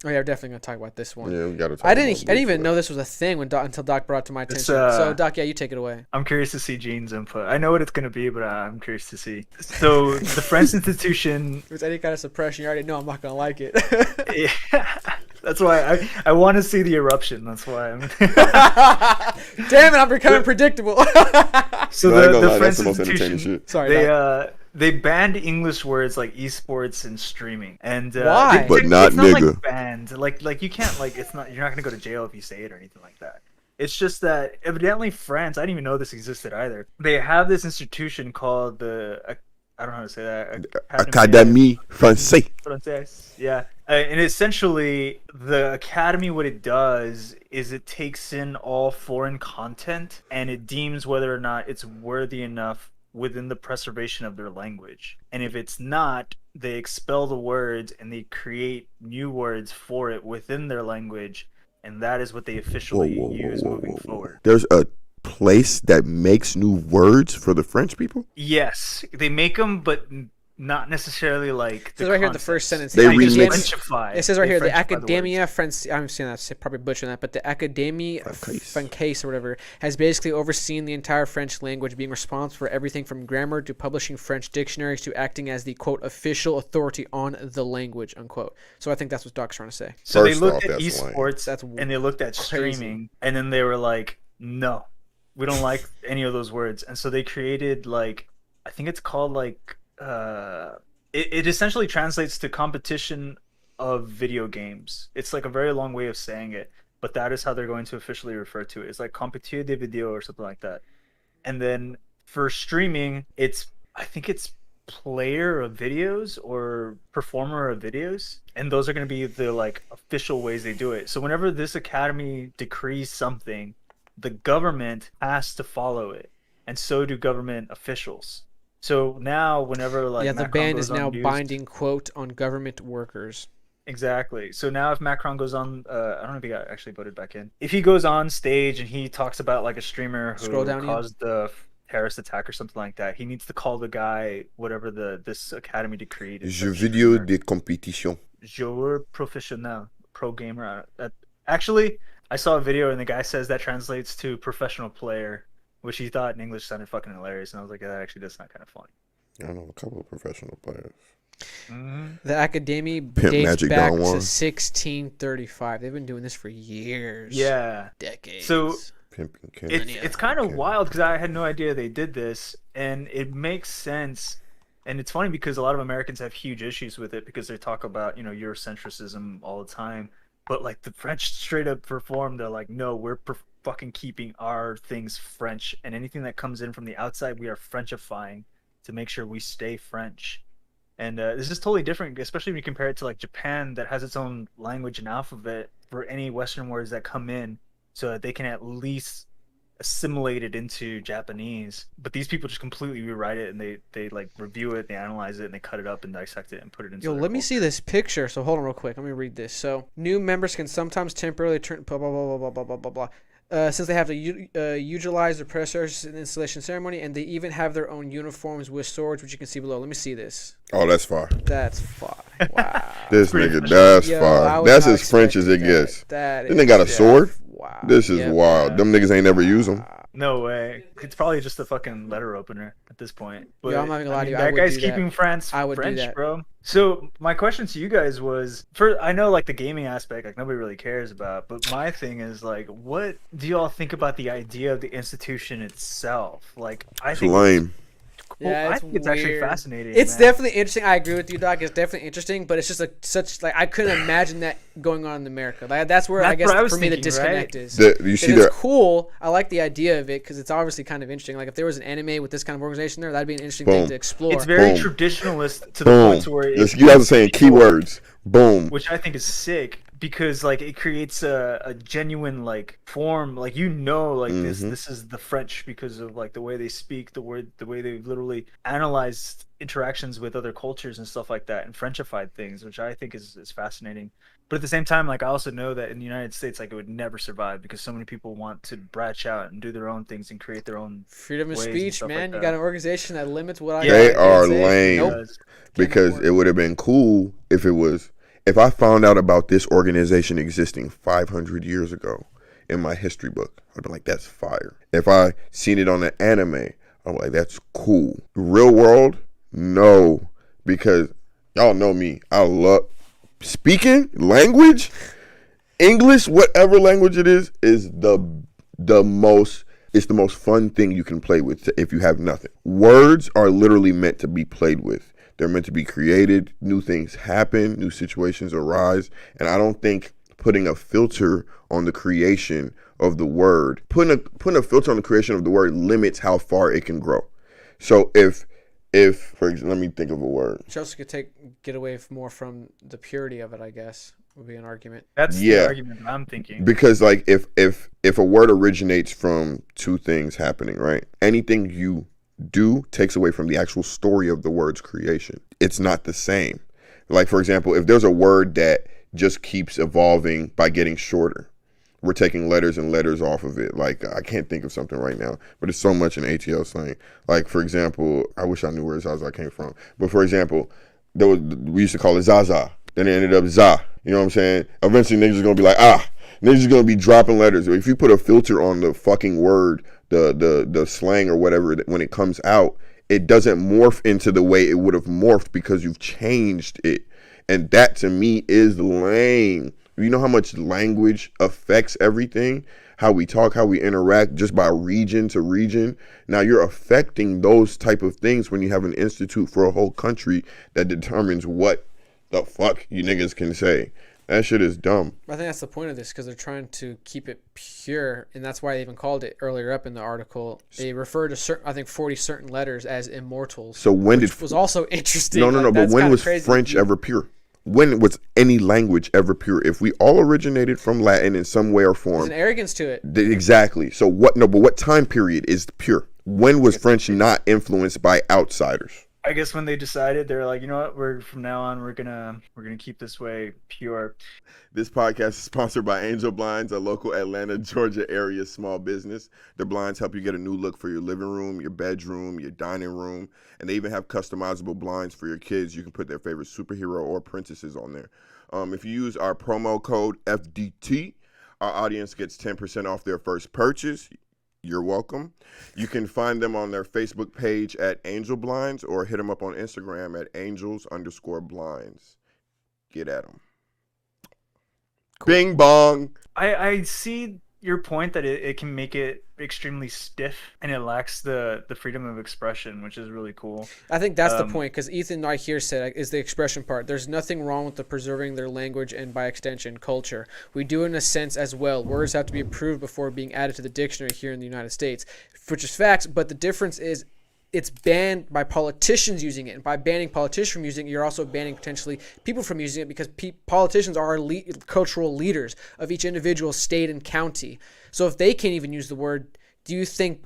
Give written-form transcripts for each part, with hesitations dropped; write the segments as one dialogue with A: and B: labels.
A: Oh yeah, we're definitely gonna talk about this one.
B: Yeah, we gotta talk
A: I
B: about
A: didn't even know this was a thing until Doc brought it to my attention. So Doc, yeah, you take it away.
C: I'm curious to see Gene's input. I know what it's gonna be, but I'm curious to see. So the French institution.
A: If there's any kind of suppression, you already know I'm not gonna like it.
C: Yeah, that's why I want to see the eruption. That's why I'm.
A: Damn it! I'm becoming predictable.
C: So
B: No,
C: the
B: that's
C: French
B: the most entertaining
C: institution.
B: shit.
A: Sorry,
C: They banned English words like esports and streaming, and
A: Why?
B: But not
C: it's not
B: nigga.
C: like banned. Like you can't it's not you're not gonna go to jail if you say it or anything like that. It's just that evidently France. I didn't even know this existed either. They have this institution called the I don't know how to say that.
B: Académie Française.
C: Yeah, and essentially the academy, what it does is it takes in all foreign content and it deems whether or not it's worthy enough within the preservation of their language. And if it's not, they expel the words and they create new words for it within their language, and that is what they officially use moving forward.
B: There's a place that makes new words for the French people?
C: Yes, they make them, but not necessarily like.
A: It says right here the first sentence.
B: They
C: Frenchify.
A: It says right here the
C: Academia
A: Academia France. I'm seeing that, probably butchering that, but the Académie Française or whatever has basically overseen the entire French language, being responsible for everything from grammar to publishing French dictionaries to acting as the quote official authority on the language unquote. So I think that's what Doc's trying to say.
C: So
B: First
C: they looked
B: off,
C: at
B: that's
C: esports and they looked at streaming, and then they were like, no, we don't like any of those words, and so they created like, I think it's called like. It essentially translates to competition of video games. It's like a very long way of saying it, but that is how they're going to officially refer to it. It's like compétition de vidéo or something like that. And then for streaming, I think it's player of videos or performer of videos, and those are going to be the like official ways they do it. So whenever this academy decrees something, the government has to follow it, and so do government officials. So now, whenever like
A: the
C: Macron
A: ban
C: goes
A: is now
C: on news,
A: binding quote on government workers.
C: exactly. So now, if Macron goes on, I don't know if he got actually voted back in. If he goes on stage and he talks about like a streamer who caused the terrorist attack or something like that, he needs to call the guy whatever this academy decreed.
B: Jeux vidéo de compétition.
C: Joueur professionnel, pro gamer. Actually, I saw a video and the guy says that translates to professional player, which he thought in English sounded fucking hilarious, and I was like, yeah, that actually does sound kind of funny.
B: I know a couple of professional players.
C: Mm-hmm.
A: The Academy
B: Pimp
A: dates
B: Magic
A: back
B: Don
A: to
B: Juan.
A: 1635. They've been doing this for years.
C: Yeah,
A: decades.
C: So
B: Pimpin' King.
C: it's kind of wild because I had no idea they did this, and it makes sense. And it's funny because a lot of Americans have huge issues with it because they talk about Eurocentrism all the time, but like the French straight up perform. They're like, no, we're fucking keeping our things French, and anything that comes in from the outside, we are Frenchifying to make sure we stay French. And this is totally different, especially when you compare it to like Japan that has its own language and alphabet for any Western words that come in, so that they can at least assimilate it into Japanese. But these people just completely rewrite it, and they like review it, they analyze it, and they cut it up and dissect it and put it into.
A: Let me see this picture. So hold on real quick. Let me read this. So new members can sometimes temporarily turn blah blah blah blah blah blah blah blah. Since they have to utilize the predecessors in the installation ceremony, and they even have their own uniforms with swords, which you can see below. Let me see this.
B: Oh, that's far.
A: That's far. Wow.
B: This nigga, that's far. That's as French as it gets.
A: Then
B: they got a sword?
A: Wow.
B: This is wild. Them niggas ain't never use them.
C: No way. It's probably just a fucking letter opener at this point. But
A: I'm not gonna lie to you.
C: That guy's keeping France
A: I would
C: French,
A: do that.
C: bro. So my question to you guys was, I know like the gaming aspect, like nobody really cares about, but my thing is like, what do y'all think about the idea of the institution itself? Like, I think
B: lame.
A: Yeah,
C: I think it's actually fascinating.
A: It's
C: man.
A: definitely interesting. I agree with you, Doc. It's definitely interesting, but it's just I couldn't imagine that going on in America. Like that's where I guess for me the disconnect is.
B: You see
A: it's cool. I like the idea of it because it's obviously kind of interesting. Like if there was an anime with this kind of organization there, that'd be an interesting thing to explore.
C: It's very traditionalist to the point where
B: you guys are saying keywords. Boom.
C: Which I think is sick. Because like it creates a genuine like form, like like this is the French because of like the way they speak, the way they've literally analyzed interactions with other cultures and stuff like that, and Frenchified things, which I think is fascinating. But at the same time, like I also know that in the United States, like it would never survive because so many people want to branch out and do their own things and create their own
A: freedom of speech, man. You got an organization that limits what I.
B: They are lame
A: Nope.
B: because it would have been cool if it was. If I found out about this organization existing 500 years ago in my history book, I'd be like, that's fire. If I seen it on an anime, I'm like, that's cool. Real world, no, because y'all know me. I love speaking language, English, whatever language it is the most. It's the most fun thing you can play with if you have nothing. Words are literally meant to be played with. They're meant to be created. New things happen. New situations arise. And I don't think putting a filter on the creation of the word, putting a filter on the creation of the word limits how far it can grow. So if for example, let me think of a word.
A: Chelsea could get away more from the purity of it, I guess, would be an argument.
C: That's the argument that I'm thinking.
B: Because like if a word originates from two things happening, right? Anything you do takes away from the actual story of the word's creation. It's not the same. Like, for example, if there's a word that just keeps evolving by getting shorter, we're taking letters and letters off of it. Like, I can't think of something right now, but it's so much in ATL slang. Like, for example, I wish I knew where Zaza came from. But for example, we used to call it Zaza. Then it ended up Za. You know what I'm saying? Eventually niggas are going to be like, niggas are going to be dropping letters. If you put a filter on the fucking word, the slang or whatever, when it comes out, it doesn't morph into the way it would have morphed because you've changed it. And that to me is lame. You know how much language affects everything? How we talk, how we interact just by region to region. Now you're affecting those type of things when you have an institute for a whole country that determines what the fuck you niggas can say. That shit is dumb.
A: I think that's the point of this, because they're trying to keep it pure, and that's why they even called it earlier up in the article. They refer to 40 certain letters as immortals.
B: So when
A: which was also interesting.
B: No. But when was French ever pure? When was any language ever pure? If we all originated from Latin in some way or form,
A: there's an arrogance to it.
B: Exactly. So what? No, but what time period is pure? When was French not influenced by outsiders?
C: I guess when they decided, they're like, you know what, from now on we're gonna keep this way pure.
B: This podcast is sponsored by Angel Blinds, a local Atlanta, Georgia area small business. Their blinds help you get a new look for your living room, your bedroom, your dining room, and they even have customizable blinds for your kids. You can put their favorite superhero or princesses on there. If you use our promo code FDT, our audience gets 10% off their first purchase. You're welcome. You can find them on their Facebook page at Angel Blinds or hit them up on Instagram at angels_blinds. Get at them. Cool. Bing bong.
C: I see your point that it can make it extremely stiff and it lacks the freedom of expression, which is really cool.
A: I think that's the point, because Ethan right here said is the expression part. There's nothing wrong with the preserving their language and by extension culture. We do in a sense as well. Words have to be approved before being added to the dictionary here in the United States, which is facts, but the difference is it's banned by politicians using it, and by banning politicians from using it, you're also banning potentially people from using it, because politicians are cultural leaders of each individual state and county. So if they can't even use the word, do you think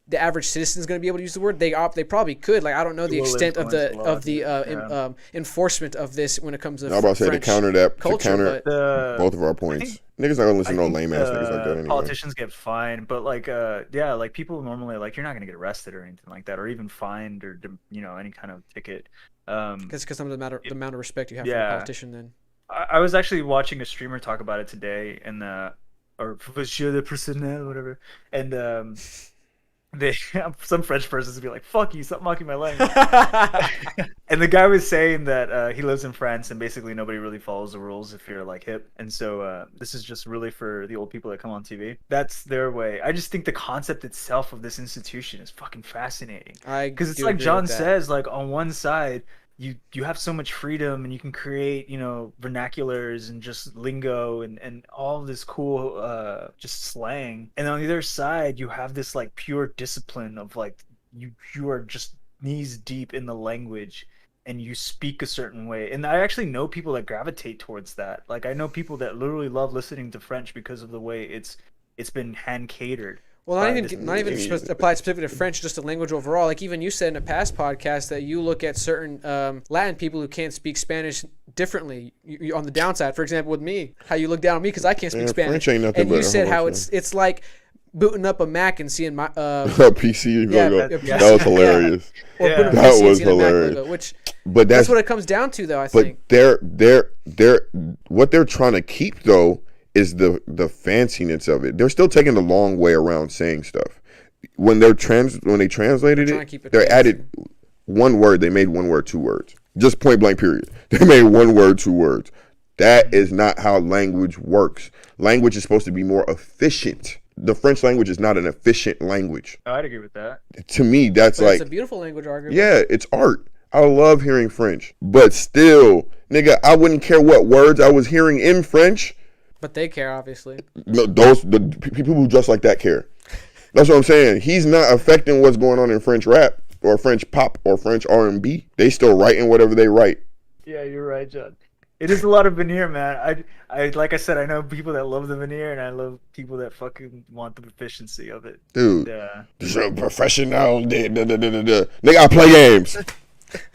A: the average citizen is going to be able to use the word? They probably could. Like, I don't know the extent of the enforcement of this when it comes to.
B: I'm about to say, to counter
A: culture,
B: both of our points. Niggas not gonna listen to no lame ass niggas like that anyway.
C: Politicians get fined, but like like people normally, like, you're not gonna get arrested or anything like that, or even fined or any kind of ticket.
A: Because some of the amount of respect you have for a politician. Then
C: I was actually watching a streamer talk about it today, and or Monsieur le Personnel, whatever, and some French person's be like, "Fuck you, stop mocking my language." And the guy was saying that he lives in France and basically nobody really follows the rules if you're like hip, and so this is just really for the old people that come on TV. That's their way. I just think the concept itself of this institution is fucking fascinating. Because it's like John says, like, on one side, you have so much freedom and you can create, vernaculars and just lingo and all this cool just slang. And on the other side, you have this like pure discipline of like you are just knees deep in the language and you speak a certain way. And I actually know people that gravitate towards that. Like, I know people that literally love listening to French because of the way it's been hand catered.
A: Well, not even applied specifically to French, just to language overall. Like, even you said in a past podcast that you look at certain Latin people who can't speak Spanish differently. You, on the downside, for example, with me, how you look down on me because I can't speak Spanish.
B: French ain't nothing
A: and
B: but
A: you said how it's like booting up a Mac and seeing my
B: PC logo.
A: yeah.
B: That was hilarious.
A: Or
C: Yeah.
A: booting up a
B: That
A: PC and
B: was
A: seeing a Mac
B: hilarious.
A: logo, which
B: But
A: that's what it comes down to, though. I think.
B: But they're what they're trying to keep though is the fanciness of it. They're still taking the long way around saying stuff. When they translated
A: They're trying to keep it
B: they
A: fancy.
B: added one word. They made one word 2 words. Just point blank period. They made one word 2 words. That is not how language works. Language is supposed to be more efficient. The French language is not an efficient language.
C: Oh, I'd agree with that.
B: To me, that's
A: But
B: like
A: it's a beautiful language, arguably.
B: yeah, it's art. I love hearing French. But still, nigga, I wouldn't care what words I was hearing in French.
A: But they care, obviously.
B: No, the people who dress like that care. That's what I'm saying. He's not affecting what's going on in French rap or French pop or French R&B. They still writing whatever they write.
C: Yeah, you're right, John. It is a lot of veneer, man. I like I said, I know people that love the veneer, and I love people that fucking want the efficiency of it.
B: Dude,
C: Yeah.
B: this is a professional. Nigga, I play games.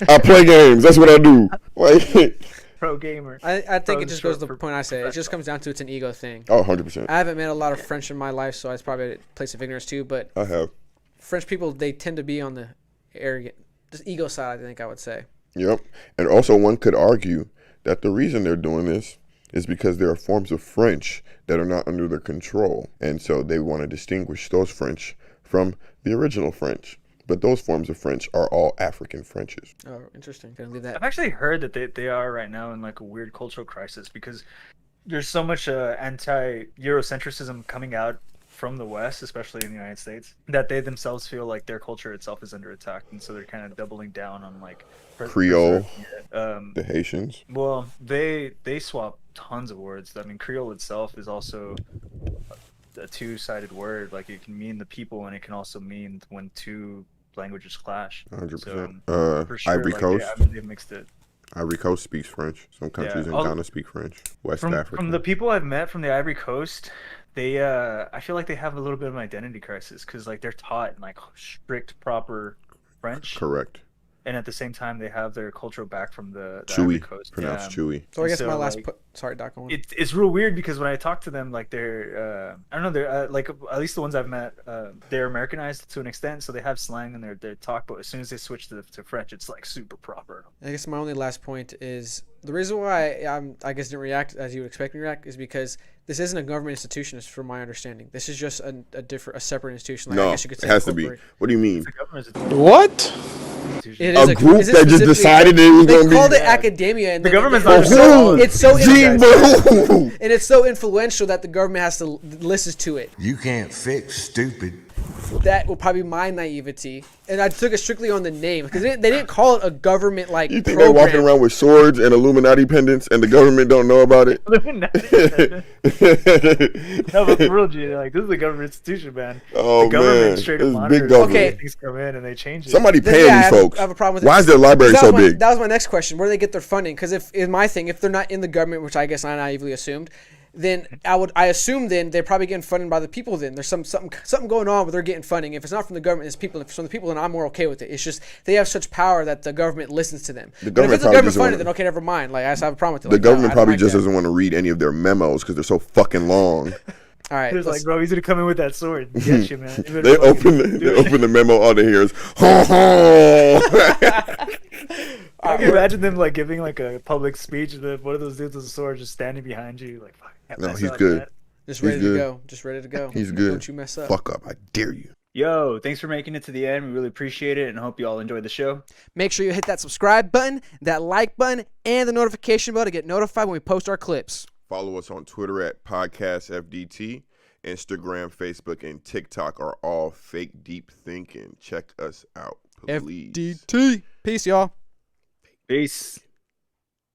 B: I play games. That's what I do. Like,
C: Pro gamer.
A: I think it just goes to the
C: for
A: point I say. It just comes down to it's an ego thing.
B: oh, 100%.
A: I haven't met a lot of French in my life, so it's probably a place of ignorance too. But
B: I have.
A: French people, they tend to be on the arrogant, just ego side, I think I would say.
B: Yep. And also, one could argue that the reason they're doing this is because there are forms of French that are not under their control. And so they want to distinguish those French from the original French. But those forms of French are all African Frenches.
A: Oh, interesting. Gonna leave that.
C: I've actually heard that they are right now in like a weird cultural crisis because there's so much anti-Eurocentrism coming out from the West, especially in the United States, that they themselves feel like their culture itself is under attack, and so they're kind of doubling down on like
B: Creole,
C: preserving it.
B: the Haitians.
C: Well, they swap tons of words. I mean, Creole itself is also a two-sided word. Like it can mean the people, and it can also mean when two languages clash.
B: 100%.
C: For sure,
B: Ivory
C: like,
B: Coast.
C: they mixed it.
B: Ivory Coast speaks French. Some countries in Ghana speak French. West Africa.
C: From the people I've met from the Ivory Coast, they I feel like they have a little bit of an identity crisis because like they're taught in like strict proper French,
B: Correct.
C: and at the same time they have their cultural back from the Ivory
B: Chewy.
C: Coast.
B: Pronounced
C: Yeah.
B: Chewy.
A: So I guess
C: So,
A: my last
C: like,
A: sorry, Doc. Go on.
C: It's real weird because when I talk to them, like they're I don't know, they're like at least the ones I've met, they're Americanized to an extent, so they have slang in their talk, but as soon as they switch to French, it's like super proper.
A: I guess my only last point is the reason why I guess didn't react as you would expect me to react is because this isn't a government institution, is from my understanding. This is just a separate institution. Like, I
B: No,
A: guess you could
B: it
A: say
B: has to be.
A: corporate.
B: What do you mean?
C: The government
D: What?
A: It
B: A
A: is
B: group
A: is it
B: that just
A: specifically-
B: decided it was
A: They
B: going to be.
A: called it academia, and
C: The
A: then
C: government's
A: it-
C: not
B: But
C: just
B: who?
A: It's so
B: Gee, but who?
A: and it's so influential that the government has to listen to it.
D: You can't fix stupid.
A: That will probably be my naivety, and I took it strictly on the name because they didn't call it a government like
B: You think they're
A: program.
B: walking around with swords and Illuminati pendants and the government don't know about it?
C: No, but for real, G, like this is a government institution, man.
B: Oh,
C: the government
B: man.
C: straight
B: This
C: up
B: is
C: monitors
B: big government.
A: Okay.
C: things come in and they change it.
B: Somebody
A: Then,
B: paying
A: yeah,
B: these folks.
A: I have a problem with
B: Why
A: it.
B: is their library
A: That
B: so
A: was my-
B: big?
A: That was my next question. Where do they get their funding? Because if in my thing, if they're not in the government, which I guess I naively assumed, then I assume then they're probably getting funded by the people. Then there's something going on where they're getting funding. If it's not from the government, it's people. If it's from the people, then I'm more okay with it. It's just they have such power that the government listens to them.
B: The
A: But if
B: government
A: it's
B: probably
A: government
B: just
A: funded,
B: wanna-
A: then okay, never mind. Like I just have a problem with it.
B: The
A: Like, no,
B: government
A: I don't
B: probably
A: like
B: just
A: that.
B: doesn't want to read any of their memos because they're so fucking long.
A: All right,
C: It's
A: let's-
C: like, bro, he's gonna come in with that sword. Get you, man. You better
B: They
C: fucking do it.
B: open the memo. All they hear is ho ho.
C: I can imagine them like giving like a public speech. One of those dudes with a sword just standing behind you, like, fuck. can't
B: No,
C: mess
B: he's
C: up,
B: good.
C: man.
A: just
B: he's
A: ready to
B: good.
A: go. Just ready to go.
B: He's good.
A: Don't you mess up.
B: Fuck up! I dare you.
C: Yo, thanks for making it to the end. We really appreciate it and hope you all enjoyed the show.
A: Make sure you hit that subscribe button, that like button, and the notification bell to get notified when we post our clips.
B: Follow us on Twitter at PodcastFDT. Instagram, Facebook, and TikTok are all fake deep thinking. Check us out, please.
A: FDT. Peace, y'all.
C: Peace.